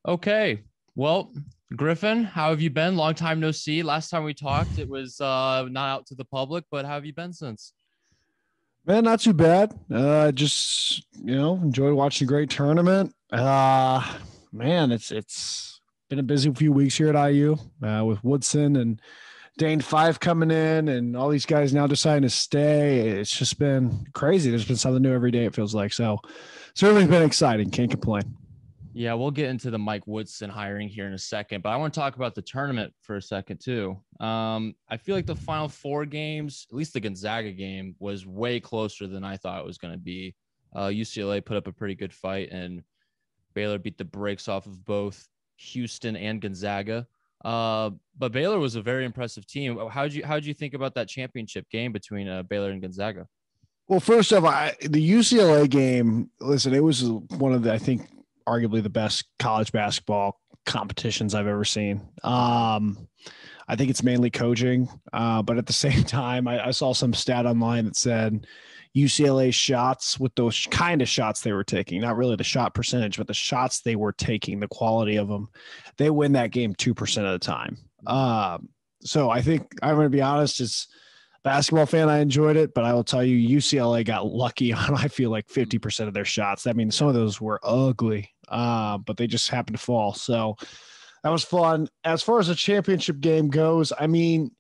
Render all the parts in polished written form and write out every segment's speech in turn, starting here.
Okay. Well, Griffin, how have you been? Long time no see. Last time we talked, it was not out to the public, but how have you been since? Man, not too bad. Just enjoyed watching a great tournament. Man, it's been a busy few weeks here at IU with Woodson and Dane Five coming in, and all these guys now deciding to stay. It's just been crazy. There's been something new every day. It feels like so. Certainly been exciting. Can't complain. Yeah, we'll get into the Mike Woodson hiring here in a second, but I want to talk about the tournament for a second too. I feel like the final four games, at least the Gonzaga game, was way closer than I thought it was going to be. UCLA put up a pretty good fight, and Baylor beat the brakes off of both Houston and Gonzaga. But Baylor was a very impressive team. How'd you think about that championship game between Baylor and Gonzaga? Well, first off, the UCLA game. Listen, it was one of the I think arguably the best college basketball competitions I've ever seen. I think it's mainly coaching, but at the same time, I saw some stat online that said UCLA shots with those kind of shots they were taking, not really the shot percentage, but the shots they were taking, the quality of them, they win that game 2% of the time. So I think I'm going to be honest, as a basketball fan, I enjoyed it, but I will tell you, UCLA got lucky on, I feel like 50% of their shots. I mean, some of those were ugly, but they just happened to fall. So that was fun. As far as the championship game goes, I mean,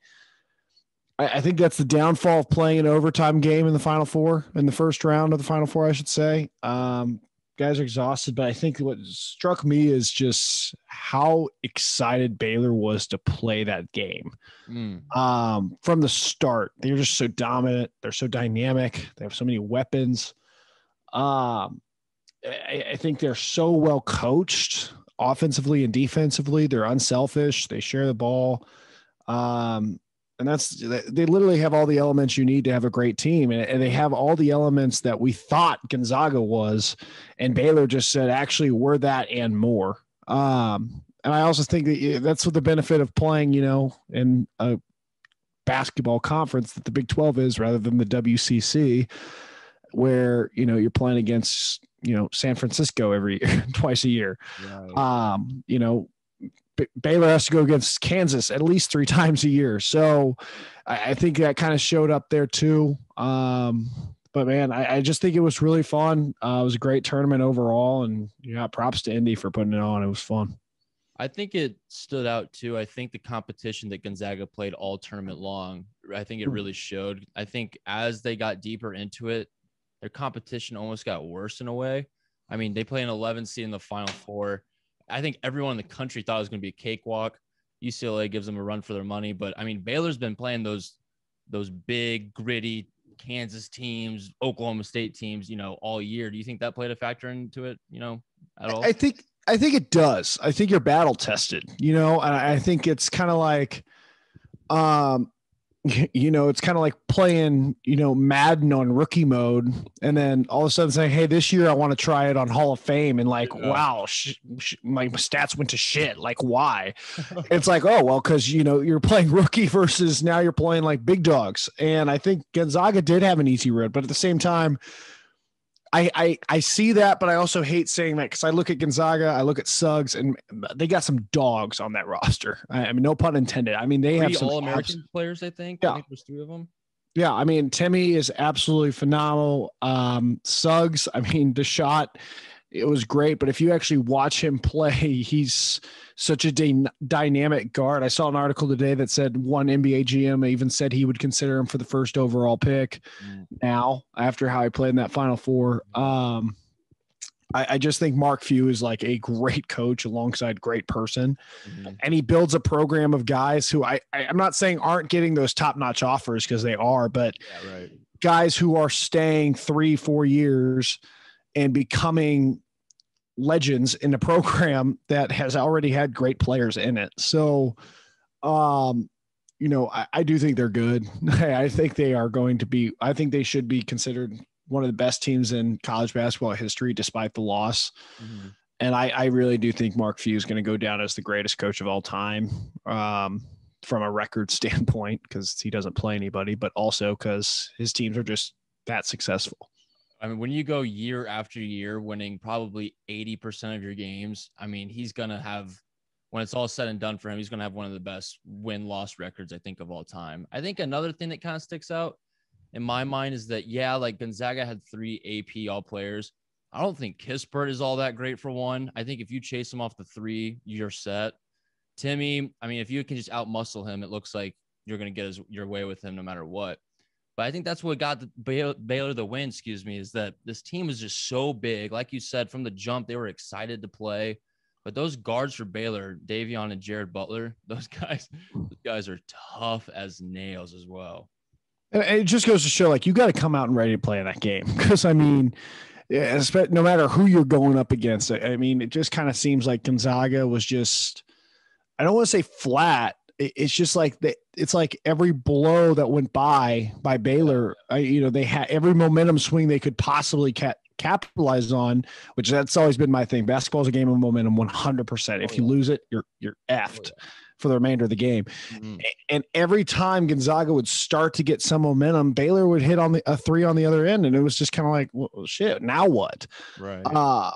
I think that's the downfall of playing an overtime game in the Final Four, in the first round of the Final Four, I should say. Guys are exhausted, but I think what struck me is just how excited Baylor was to play that game. From the start, they're just so dominant. They're so dynamic. They have so many weapons. I think they're so well coached offensively and defensively. They're unselfish. They share the ball. And they literally have all the elements you need to have a great team. And they have all the elements that we thought Gonzaga was. And Baylor just said, actually, we're that and more. And I also think that that's what the benefit of playing, in a basketball conference that the Big 12 is rather than the WCC, where, you're playing against, San Francisco every twice a year. Right. Baylor has to go against Kansas at least 3 times a year. So I think that kind of showed up there too. But man, I just think it was really fun. It was a great tournament overall, and props to Indy for putting it on. It was fun. I think it stood out too. I think the competition that Gonzaga played all tournament long, I think it really showed. I think as they got deeper into it, their competition almost got worse in a way. I mean, they play an 11 seed in the Final Four. I think everyone in the country thought it was going to be a cakewalk. UCLA gives them a run for their money, but I mean, Baylor's been playing those big, gritty Kansas teams, Oklahoma State teams, all year. Do you think that played a factor into it, at all? I think it does. I think you're battle tested, and I think it's kind of like, it's kind of like playing, Madden on rookie mode, and then all of a sudden saying, hey, this year I want to try it on Hall of Fame. And wow, my stats went to shit. Like, why? It's like, oh, well, because, you're playing rookie versus now you're playing like big dogs. And I think Gonzaga did have an easy road, but at the same time, I see that, but I also hate saying that because I look at Gonzaga, I look at Suggs, and they got some dogs on that roster. I mean, no pun intended. I mean, they have some All-American players, I think. Yeah. I think there's 3 of them. Yeah, I mean, Timmy is absolutely phenomenal. Suggs, I mean, the shot, it was great, but if you actually watch him play, he's such a dynamic guard. I saw an article today that said one NBA GM even said he would consider him for the first overall pick now after how he played in that Final Four. I just think Mark Few is like a great coach alongside great person. And he builds a program of guys who I'm not saying aren't getting those top-notch offers because they are, but guys who are staying 3-4 years and becoming legends in a program that has already had great players in it. So, I do think they're good. I think they are going to be, I think they should be considered one of the best teams in college basketball history, despite the loss. And I really do think Mark Few is going to go down as the greatest coach of all time, from a record standpoint, because he doesn't play anybody, but also because his teams are just that successful. I mean, when you go year after year winning probably 80% of your games, I mean, he's going to have, when it's all said and done for him, he's going to have one of the best win-loss records, I think, of all time. I think another thing that kind of sticks out in my mind is that, yeah, like Gonzaga had 3 AP all players. I don't think Kispert is all that great for one. I think if you chase him off the 3, you're set. Timmy, I mean, if you can just outmuscle him, it looks like you're going to get your way with him no matter what. But I think that's what got Baylor the win, is that this team is just so big. Like you said, from the jump, they were excited to play. But those guards for Baylor, Davion and Jared Butler, those guys are tough as nails as well. And it just goes to show, like, you got to come out and ready to play in that game. Because, I mean, no matter who you're going up against, I mean, it just kind of seems like Gonzaga was just, I don't want to say flat. It's just like it's like every blow that went by Baylor, they had every momentum swing they could possibly capitalize on, which that's always been my thing. Basketball is a game of momentum 100%. If you lose it, you're effed for the remainder of the game. Mm-hmm. And every time Gonzaga would start to get some momentum, Baylor would hit on a 3 on the other end. And it was just kind of like, well, shit, now what? Right.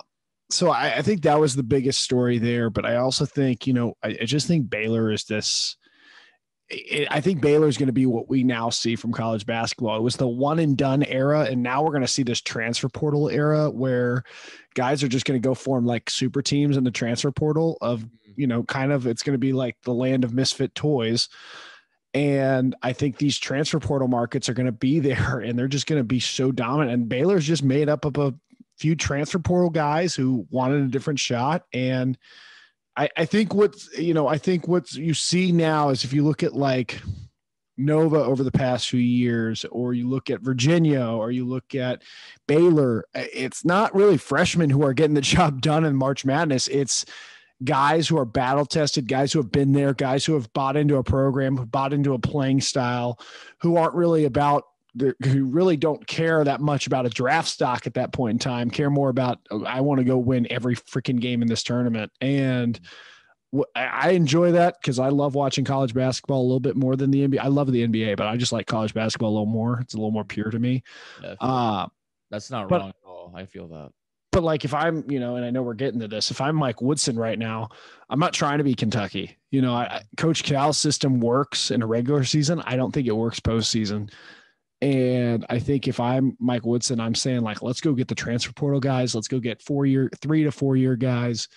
So I think that was the biggest story there. But I also think, I just think Baylor is this. I think Baylor is going to be what we now see from college basketball. It was the one and done era. And now we're going to see this transfer portal era where guys are just going to go form like super teams in the transfer portal of, kind of, it's going to be like the land of misfit toys. And I think these transfer portal markets are going to be there and they're just going to be so dominant. And Baylor's just made up of a few transfer portal guys who wanted a different shot. And I think what you see now is if you look at like Nova over the past few years, or you look at Virginia, or you look at Baylor, it's not really freshmen who are getting the job done in March Madness. It's guys who are battle tested, guys who have been there, guys who have bought into a program, who bought into a playing style, who aren't really who really don't care that much about a draft stock at that point in time, care more about, I want to go win every freaking game in this tournament. And I enjoy that because I love watching college basketball a little bit more than the NBA. I love the NBA, but I just like college basketball a little more. It's a little more pure to me. That's not wrong at all. I feel that. But like if I'm, and I know we're getting to this, if I'm Mike Woodson right now, I'm not trying to be Kentucky. Coach Cal's system works in a regular season. I don't think it works postseason. And I think if I'm Mike Woodson, I'm saying like, let's go get the transfer portal guys. Let's go get 3 to 4 year guys.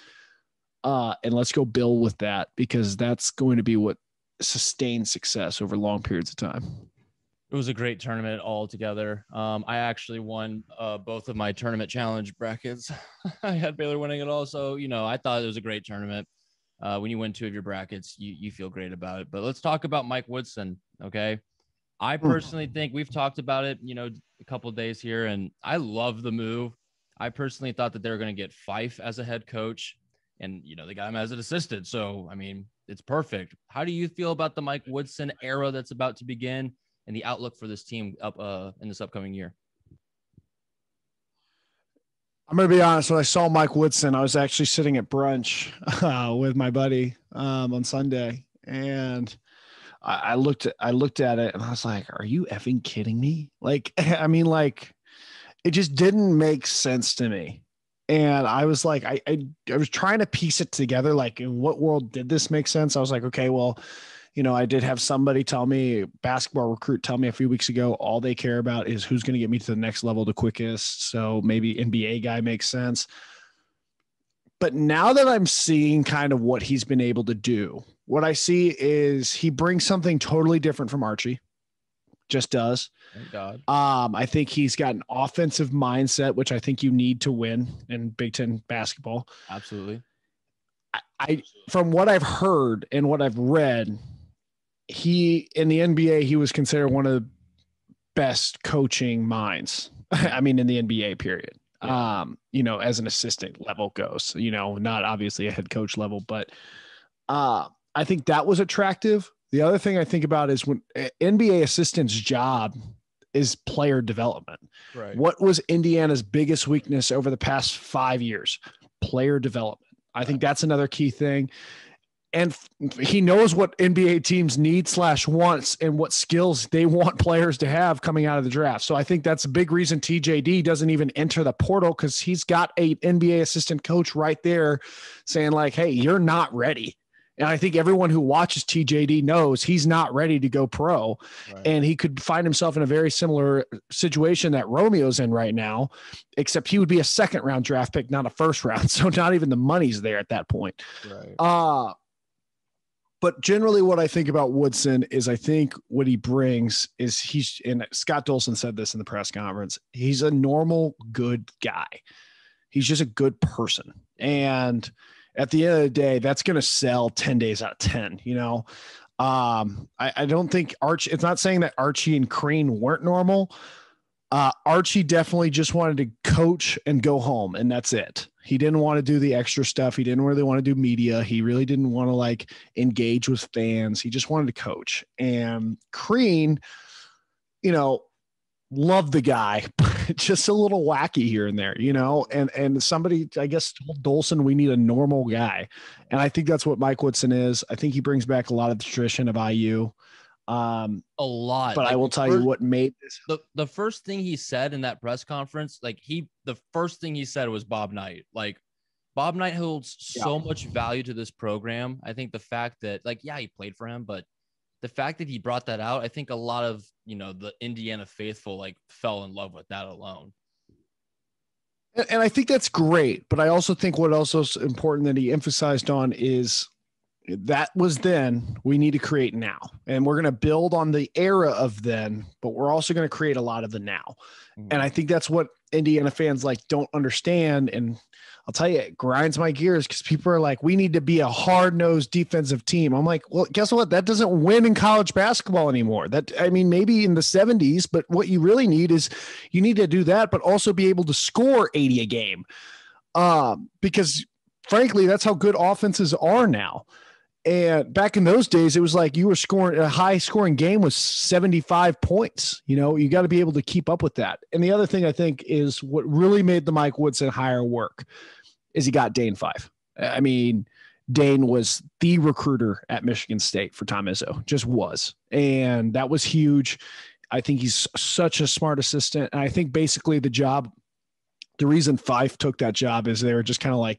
And let's go build with that because that's going to be what sustains success over long periods of time. It was a great tournament altogether. I actually won both of my tournament challenge brackets. I had Baylor winning it all. So, I thought it was a great tournament. When you win 2 of your brackets, you feel great about it. But let's talk about Mike Woodson. Okay. I personally think we've talked about it, a couple of days here, and I love the move. I personally thought that they were going to get Fife as a head coach, and, they got him as an assistant. So, I mean, it's perfect. How do you feel about the Mike Woodson era that's about to begin and the outlook for this team up in this upcoming year? I'm going to be honest. When I saw Mike Woodson, I was actually sitting at brunch with my buddy on Sunday, and I looked at it and I was like, are you effing kidding me? Like, I mean, like, it just didn't make sense to me. And I was like, I was trying to piece it together. Like, in what world did this make sense? I was like, okay, well, I did have somebody tell me, basketball recruit tell me a few weeks ago, all they care about is who's going to get me to the next level the quickest. So maybe NBA guy makes sense. But now that I'm seeing kind of what he's been able to do, what I see is he brings something totally different from Archie. Just does. Thank God. I think he's got an offensive mindset, which I think you need to win in Big Ten basketball. Absolutely. I from what I've heard and what I've read, he in the NBA, he was considered one of the best coaching minds. I mean, in the NBA period. Yeah. As an assistant level goes, not obviously a head coach level, but I think that was attractive. The other thing I think about is when NBA assistant's job is player development. Right. What was Indiana's biggest weakness over the past 5 years? Player development. I think that's another key thing. and he knows what NBA teams need / wants and what skills they want players to have coming out of the draft. So I think that's a big reason TJD doesn't even enter the portal, because he's got a NBA assistant coach right there saying like, hey, you're not ready. And I think everyone who watches TJD knows he's not ready to go pro. Right. And he could find himself in a very similar situation that Romeo's in right now, except he would be a second round draft pick, not a first round. So not even the money's there at that point. Right. But generally what I think about Woodson is I think what he brings is and Scott Dolson said this in the press conference, he's a normal, good guy. He's just a good person. And at the end of the day, that's going to sell 10 days out of 10, you know? I don't think it's not saying that Archie and Crean weren't normal. Archie definitely just wanted to coach and go home, and that's it. He didn't want to do the extra stuff. He didn't really want to do media. He really didn't want to like engage with fans. He just wanted to coach. And Crean, you know, loved the guy, but just a little wacky here and there, you know, and somebody, I guess, told Dolson we need a normal guy. And I think that's what Mike Woodson is. I think he brings back a lot of the tradition of IU. A lot. But like, I will tell you what made this. The first thing he said in that press conference, the first thing he said was Bob Knight. Like, Bob Knight holds so much value to this program. I think the fact that, like, yeah, he played for him, but the fact that he brought that out, I think a lot of, you know, the Indiana faithful like fell in love with that alone. And I think that's great. But I also think what also is important that he emphasized on is that was then, we need to create now. And we're going to build on the era of then, but we're also going to create a lot of the now. And I think that's what Indiana fans like don't understand. And I'll tell you, it grinds my gears because people are like, we need to be a hard-nosed defensive team. I'm like, well, guess what? That doesn't win in college basketball anymore. I mean, maybe in the 70s, but what you really need is you need to do that, but also be able to score 80 a game. Because frankly, that's how good offenses are now. And back in those days, it was like you were scoring a high scoring game with 75 points. You know, you got to be able to keep up with that. And the other thing I think is what really made the Mike Woodson hire work is he got Dane Five. I mean, Dane was the recruiter at Michigan State for Tom Izzo, just was. And that was huge. I think he's such a smart assistant. And I think basically the reason Fife took that job is they were just kind of like,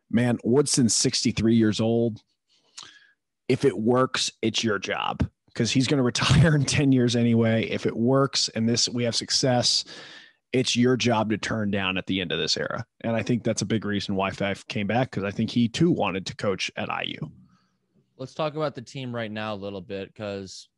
man, Woodson's 63 years old. If it works, it's your job because he's going to retire in 10 years anyway. If it works and we have success, it's your job to turn down at the end of this era. And I think that's a big reason why Fife came back, because I think he too wanted to coach at IU. Let's talk about the team right now a little bit, because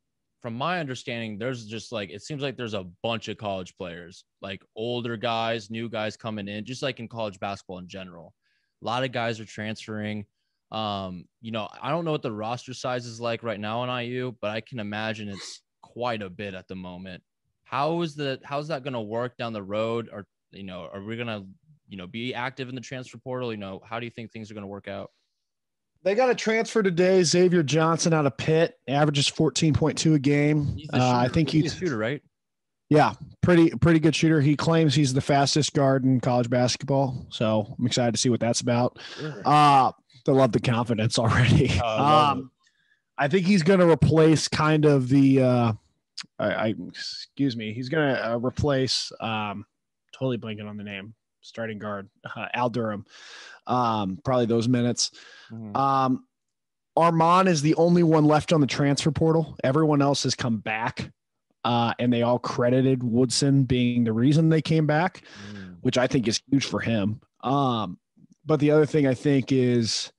from my understanding, there's just like, it seems like there's a bunch of college players, like older guys, new guys coming in, just like in college basketball in general. A lot of guys are transferring. You know, I don't know what the roster size is like right now on IU, but I can imagine it's quite a bit at the moment. How's that going to work down the road? Or, you know, are we going to, you know, be active in the transfer portal? You know, how do you think things are going to work out? They got a transfer today. Xavier Johnson out of Pitt, averages 14.2 a game. I think he's a shooter, right? Yeah, pretty good shooter. He claims he's the fastest guard in college basketball. So I'm excited to see what that's about. Sure. They love the confidence already. I think he's going to replace kind of the he's going to replace totally blanking on the name, starting guard, Al Durham. Probably those minutes. Mm-hmm. Armand is the only one left on the transfer portal. Everyone else has come back. And they all credited Woodson being the reason they came back, which I think is huge for him. But the other thing I think is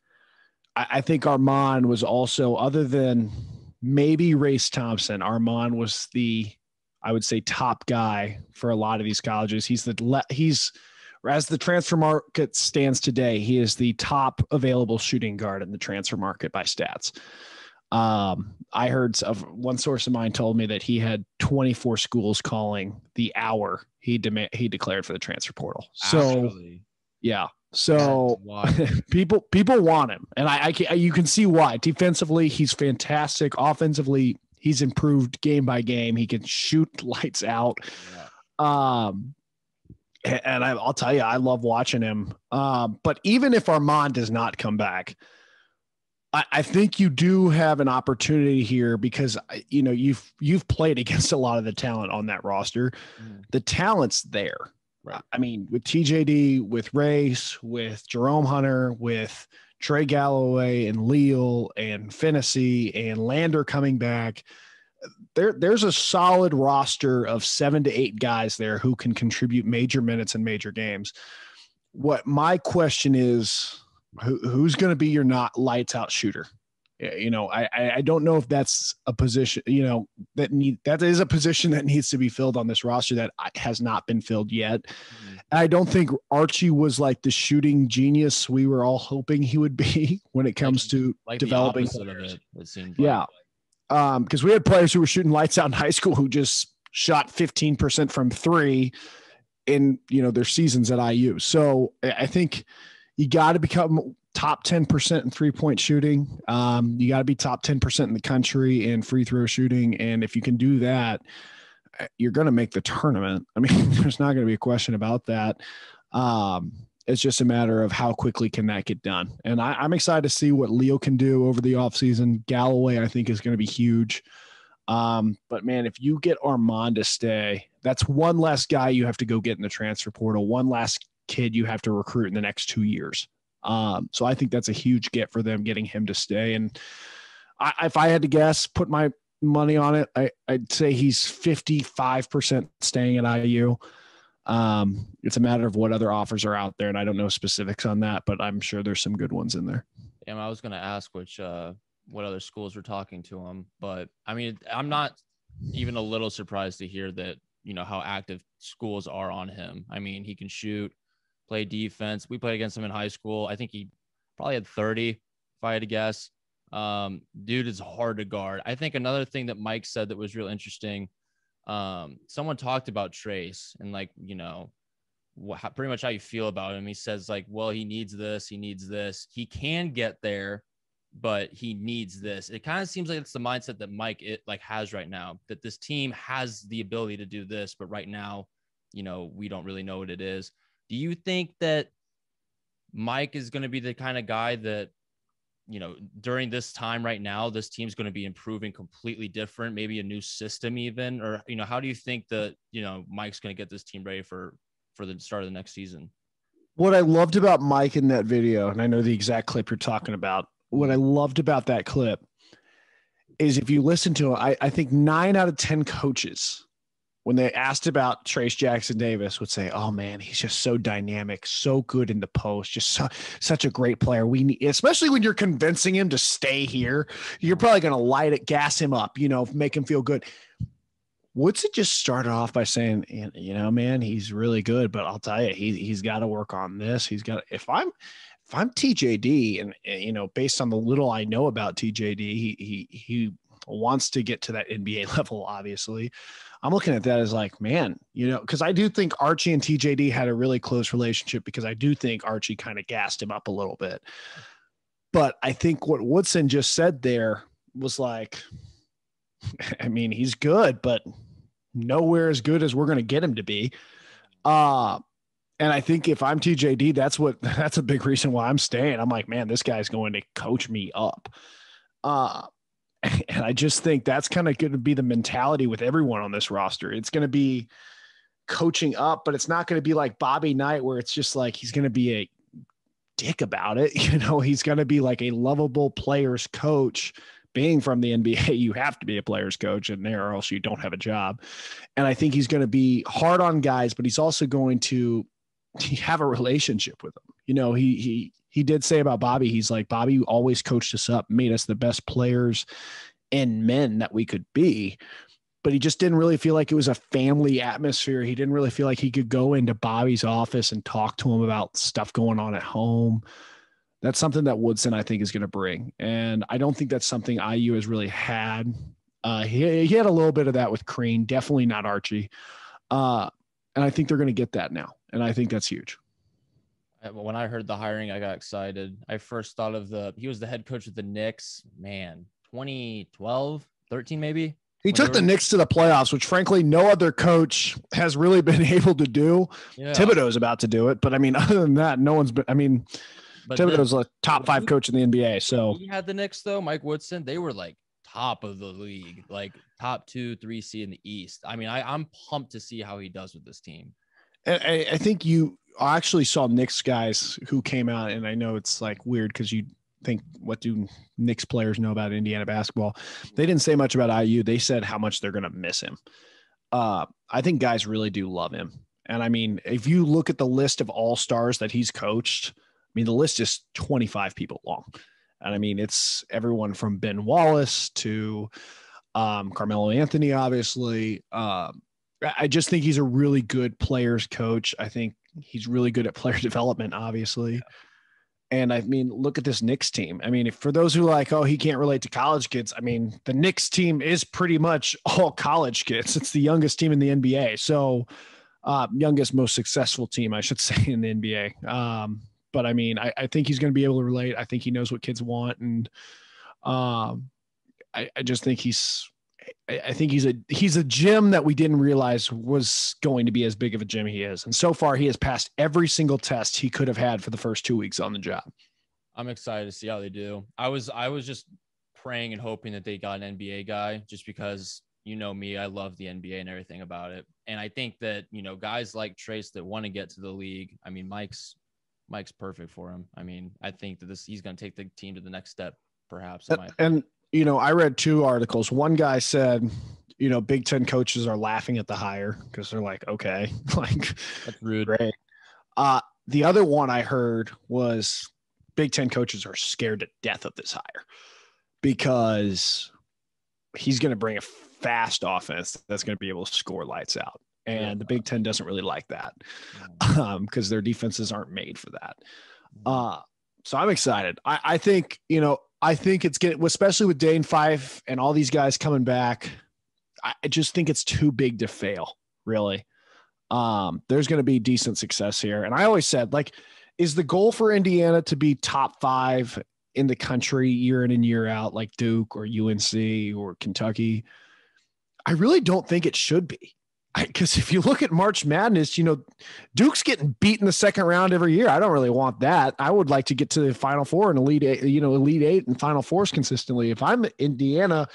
I think Armand was also, other than maybe Race Thompson, Armand was I would say, top guy for a lot of these colleges. He's as the transfer market stands today, he is the top available shooting guard in the transfer market by stats. I heard of one source of mine told me that he had 24 schools calling the hour he declared for the transfer portal. So yeah. So people want him, and you can see why. Defensively, he's fantastic. Offensively, he's improved game by game. He can shoot lights out. Yeah. And I'll tell you, I love watching him. But even if Armand does not come back, I think you do have an opportunity here because, you know, you've played against a lot of the talent on that roster. The talent's there. Right. I mean, with TJD, with Race, with Jerome Hunter, with Trey Galloway and Leal and Fennessy and Lander coming back, there's a solid roster of 7 to 8 guys there who can contribute major minutes in major games. What my question is, who's going to be your not lights out shooter? You know, I don't know if that's a position, you know, that is a position that needs to be filled on this roster that has not been filled yet. I don't think Archie was like the shooting genius we were all hoping he would be when it comes to developing players. It seemed like. Yeah. Because we had players who were shooting lights out in high school who just shot 15% from 3 in, you know, their seasons at IU. So I think you got to become top 10% in 3-point shooting. You got to be top 10% in the country in free throw shooting. And if you can do that, you're going to make the tournament. I mean, there's not going to be a question about that. It's just a matter of how quickly can that get done. And I'm excited to see what Leo can do over the offseason. Galloway, I think, is going to be huge. But man, if you get Armand to stay, that's one less guy you have to go get in the transfer portal, one last kid you have to recruit in the next 2 years. So I think that's a huge get for them, getting him to stay. And if I had to guess, put my money on it, I'd say he's 55% staying at IU. It's a matter of what other offers are out there, and I don't know specifics on that, but I'm sure there's some good ones in there. Yeah, I was going to ask what other schools were talking to him, but I mean, I'm not even a little surprised to hear that, you know, how active schools are on him. I mean, he can shoot, play defense. We played against him in high school. I think he probably had 30, if I had to guess. Dude is hard to guard. I think another thing that Mike said that was real interesting, someone talked about Trace and, like, you know, pretty much how you feel about him. He says, like, well, he needs this. He can get there, but he needs this. It kind of seems like it's the mindset that Mike has right now, that this team has the ability to do this, but right now, you know, we don't really know what it is. Do you think that Mike is going to be the kind of guy that, you know, during this time right now, this team's going to be improving completely different, maybe a new system even, or, you know, how do you think that, you know, Mike's going to get this team ready for the start of the next season? What I loved about Mike in that video, and I know the exact clip you're talking about, what I loved about that clip is if you listen to it, I think 9 out of 10 coaches, when they asked about Trace Jackson Davis, would say, oh man, he's just so dynamic, so good in the post, just such a great player. We need, especially when you're convincing him to stay here, you're probably going to gas him up, you know, make him feel good. Woodson just started off by saying, you know, man, he's really good, but I'll tell you, he's got to work on this. He's got, if I'm TJD, and, you know, based on the little I know about TJD, he wants to get to that NBA level, obviously. I'm looking at that as like, man, you know, because I do think Archie and TJD had a really close relationship, because I do think Archie kind of gassed him up a little bit. But I think what Woodson just said there was like, I mean, he's good, but nowhere as good as we're going to get him to be. And I think if I'm TJD, that's a big reason why I'm staying. I'm like, man, this guy's going to coach me up. And I just think that's kind of going to be the mentality with everyone on this roster. It's going to be coaching up, but it's not going to be like Bobby Knight, where it's just like he's going to be a dick about it. You know, he's going to be like a lovable player's coach. Being from the NBA, you have to be a player's coach in there, or else you don't have a job. And I think he's going to be hard on guys, but he's also going to have a relationship with them. You know, he did say about Bobby, he's like, Bobby always coached us up, made us the best players and men that we could be. But he just didn't really feel like it was a family atmosphere. He didn't really feel like he could go into Bobby's office and talk to him about stuff going on at home. That's something that Woodson, I think, is going to bring. And I don't think that's something IU has really had. He had a little bit of that with Crean, definitely not Archie. And I think they're going to get that now. And I think that's huge. When I heard the hiring, I got excited. I first thought of he was the head coach of the Knicks, man, 2012, 13 maybe. He took the Knicks to the playoffs, which frankly, no other coach has really been able to do. Yeah. Thibodeau's about to do it. But I mean, other than that, no one's been, I mean, But Thibodeau's a top 5 coach in the NBA. So he had the Knicks though, Mike Woodson. They were like top of the league, like top 2, 3 seed in the East. I mean, I'm pumped to see how he does with this team. and I think you actually saw Knicks guys who came out, and I know it's like weird because you think, what do Knicks players know about Indiana basketball? They didn't say much about IU. They said how much they're going to miss him. I think guys really do love him. And I mean, if you look at the list of all-stars that he's coached, I mean, the list is 25 people long. And I mean, it's everyone from Ben Wallace to Carmelo Anthony, obviously. I just think he's a really good players coach. I think he's really good at player development, obviously. Yeah. And I mean, look at this Knicks team. I mean, for those who like, oh, he can't relate to college kids. I mean, the Knicks team is pretty much all college kids. It's the youngest team in the NBA. So youngest, most successful team, I should say, in the NBA. But I mean, I think he's going to be able to relate. I think he knows what kids want. And I just think I think he's a gym that we didn't realize was going to be as big of a gym he is. And so far he has passed every single test he could have had for the first 2 weeks on the job. I'm excited to see how they do. I was just praying and hoping that they got an NBA guy, just because, you know me, I love the NBA and everything about it. And I think that, you know, guys like Trace that want to get to the league, I mean, Mike's perfect for him. I mean, I think that he's going to take the team to the next step, perhaps. And you know, I read 2 articles. One guy said, you know, Big Ten coaches are laughing at the hire because they're like, okay, like, that's rude. Great. The other one I heard was Big Ten coaches are scared to death of this hire because he's going to bring a fast offense that's going to be able to score lights out. And the Big Ten doesn't really like that because their defenses aren't made for that. So I'm excited. I think, you know, I think it's getting, especially with Dane Fife and all these guys coming back, I just think it's too big to fail, really. There's going to be decent success here. And I always said, like, is the goal for Indiana to be top 5 in the country year in and year out, like Duke or UNC or Kentucky? I really don't think it should be. Because if you look at March Madness, you know, Duke's getting beat in the second round every year. I don't really want that. I would like to get to the Final Four and Elite Eight and Final Fours consistently. If I'm Indiana,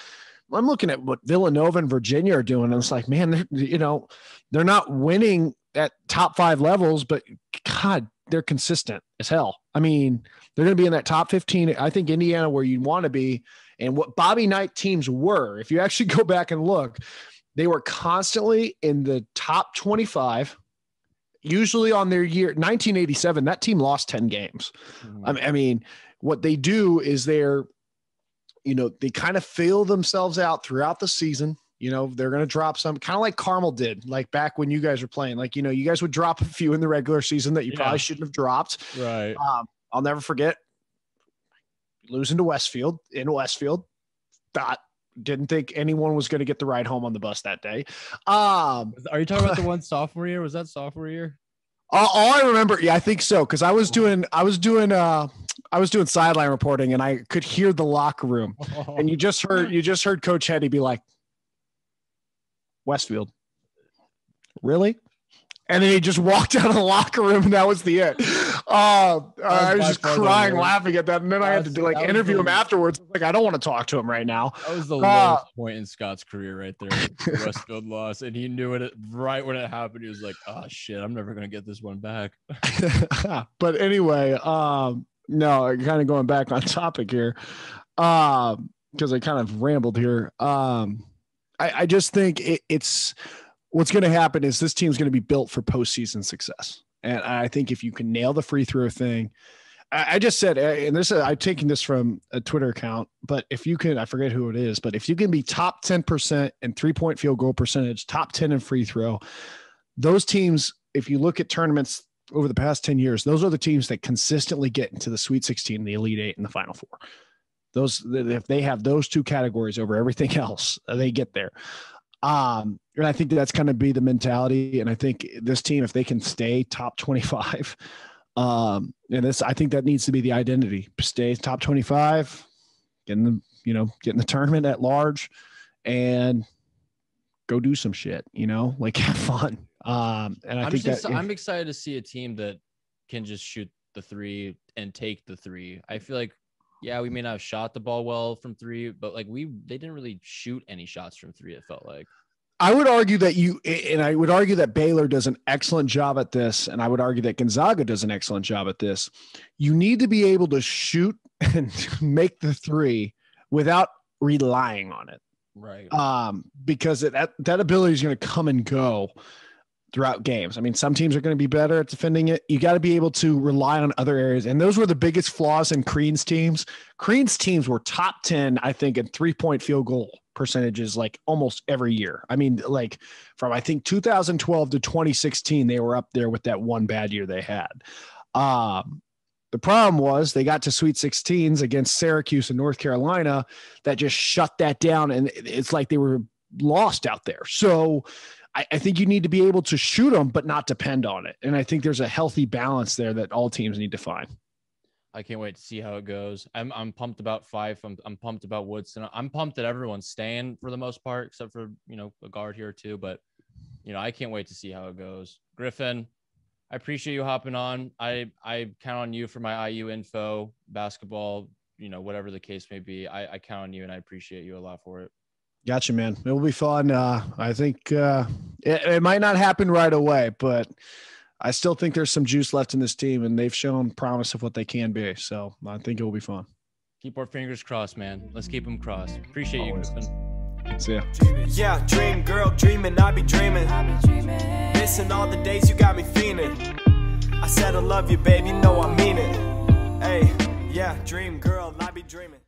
I'm looking at what Villanova and Virginia are doing. And it's like, man, they're not winning at top 5 levels, but God, they're consistent as hell. I mean, they're going to be in that top 15. I think Indiana, where you want to be, and what Bobby Knight teams were, if you actually go back and look, they were constantly in the top 25, usually on their year. 1987, that team lost 10 games. I mean, what they do is they kind of fill themselves out throughout the season. You know, they're going to drop some, kind of like Carmel did, like back when you guys were playing. Like, you know, you guys would drop a few in the regular season that you probably shouldn't have dropped. Right. I'll never forget losing to Westfield in Westfield. Didn't think anyone was going to get the ride home on the bus that day. Are you talking about the one sophomore year? Was that sophomore year? All I remember, I think so, because I was doing sideline reporting, and I could hear the locker room, and you just heard Coach Hetty be like, "Westfield, really?" And then he just walked out of the locker room, and that was the end. I was just crying, laughing at that. And then I had to interview him afterwards. Like, I don't want to talk to him right now. That was the lowest point in Scott's career right there. The Westfield loss. And he knew it right when it happened. He was like, oh, shit, I'm never going to get this one back. But anyway, no, kind of going back on topic here because I kind of rambled here. I just think it's – what's going to happen is this team's going to be built for postseason success. And I think if you can nail the free throw thing, I just said, and I'm taking this from a Twitter account, but if you can, I forget who it is, but if you can be top 10% in 3-point field goal percentage, top 10 in free throw, those teams, if you look at tournaments over the past 10 years, those are the teams that consistently get into the Sweet 16, the Elite Eight, and the Final Four. If they have those 2 categories over everything else, they get there. And I think that's going to be the mentality. And I think this team, if they can stay top 25, I think that needs to be the identity. Stay top 25, get in the tournament at large, and go do some shit. Like have fun. And I'm excited to see a team that can just shoot the three and take the three. I feel like, yeah, we may not have shot the ball well from three, but like they didn't really shoot any shots from three. It felt like. I would argue that Baylor does an excellent job at this, and I would argue that Gonzaga does an excellent job at this. You need to be able to shoot and make the three without relying on it. Right. Because that ability is going to come and go throughout games. I mean, some teams are going to be better at defending it. You got to be able to rely on other areas. And those were the biggest flaws in Crean's teams. Crean's teams were top 10, I think, in 3-point field goal percentages like almost every year. I mean, like from I think 2012 to 2016, they were up there with that one bad year they had. The problem was they got to Sweet 16s against Syracuse and North Carolina that just shut that down, and it's like they were lost out there. So I think you need to be able to shoot them, but not depend on it. And I think there's a healthy balance there that all teams need to find. I can't wait to see how it goes. I'm pumped about Fife. I'm pumped about Woodson. I'm pumped that everyone's staying for the most part, except for, a guard here or two. But, I can't wait to see how it goes. Griffin, I appreciate you hopping on. I count on you for my IU info, basketball, whatever the case may be. I count on you, and I appreciate you a lot for it. Gotcha, man. It will be fun. I think it might not happen right away, but I still think there's some juice left in this team, and they've shown promise of what they can be. So I think it will be fun. Keep our fingers crossed, man. Let's keep them crossed. Appreciate you, Griffin. See ya. Yeah, dream girl, dreaming, I be dreaming. Missing all the days you got me fiending. I said I love you, baby, know I mean it. Hey, yeah, dream girl, I be dreaming.